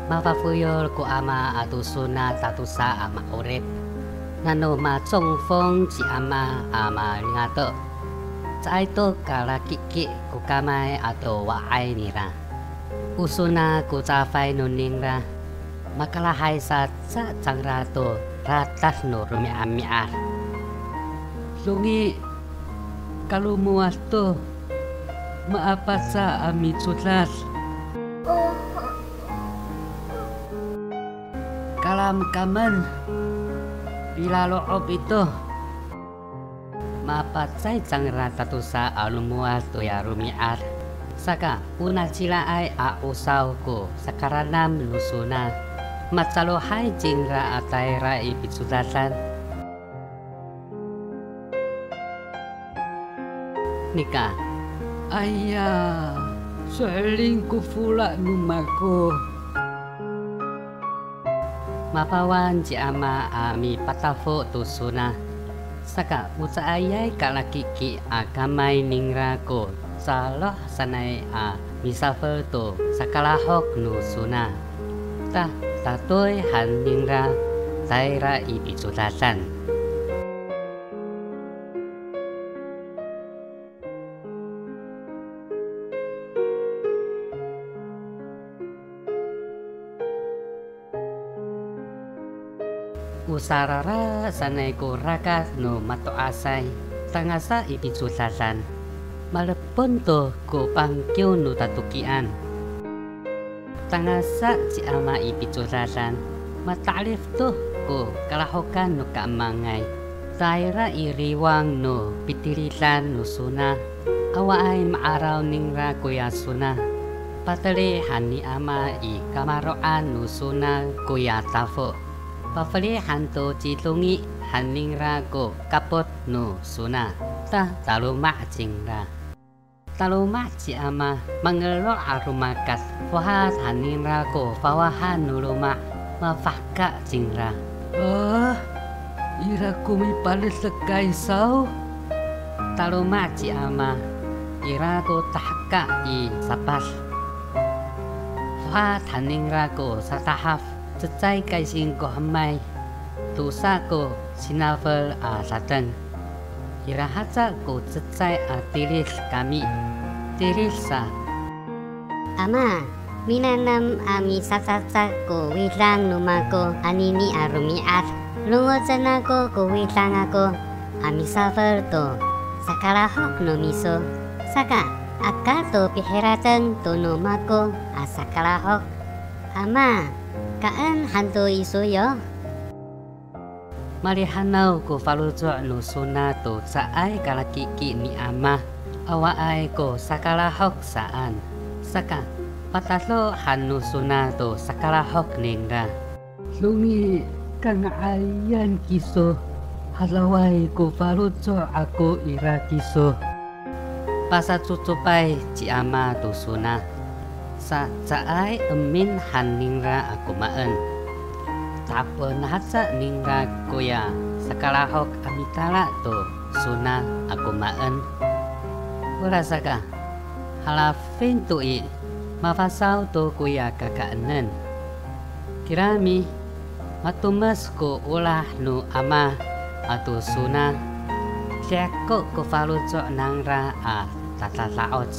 mapafuyol ko ama atusuna tatusa ama urip. Nano macongfong si ama ngato. Sa ito kalakiki ko kamay ato waay nira. Usuna ko tafay nuningra. Makalahay sa changrato ratas no rumiamiar. Lungi kalumuas to maapat sa amitsutas. Kalam kaman bila loob ito mapatsay changrata to sa alumuas to ya rumiar. Saka una sila ay ausaw ko sa karanam lusuna. Matsalohay jingra atayra ipitsutasan. Nika, ayah, seling ku pula numaku. Mapawan si ama ami patafo tusuna. Saka usa ayay kalakiki akamay ningra ko. Saloh sanay misafel to sakalahok nusuna. Tatoy handingra taira ipitsutasan. Usarara sanay ko rakas no matoasay tangasa ipitsutasan. Malepon to ko pangkyo no tatukian. Tangasa si ama ipitsutasan. Matalif to ko kalahokan no kaamangay. Taira iriwang no pitilisan no suna. Awaay maaraw ningra kuya suna. Patalihan ni ama i kamaroan no suna kuya tafo. Pafalihan to citungi haningra ko kapot no suna. Talumak jingra. Talumak si ama mangelo arumakas. Fahat haningra ko fawahan no lumak mafaka jingra. Ira kumi palis sekay saw. Talumak si ama ira ko tahka i sapas. Fahat haningra ko sa tahaf. Secay kay singko hamay. Tusa ko sinafel satan. Irahatsa ko secay tiris kami. Tiris sa. Ama, minanam ami saksak ko witlang numako anini arumiat. Lungotan ako ko witlang ako ami safel to. Sakalahok no miso. Saka akato pihiratan to numako asakalahok. Ama, kaan hanto isuyo? Malihanaw ko falujo no suna to saay kalakiki ni ama. Awaay ko sakalahok saan. Saka pataslo hanu suna to sakalahok ninga. Lungi kang ayan kiso. Halaway ko falujo ako ira kiso. Pasatutupay si ama to suna. Sa saay emin haningra aku maan. Tapon hatsa ningra kuya sakalahok amitala to suna aku maan. Wala saka halafin to mafasaw to kuya kakaanan. Kirami matumas ko ulah no ama ato suna. Siya ko falujo nangra tatataot.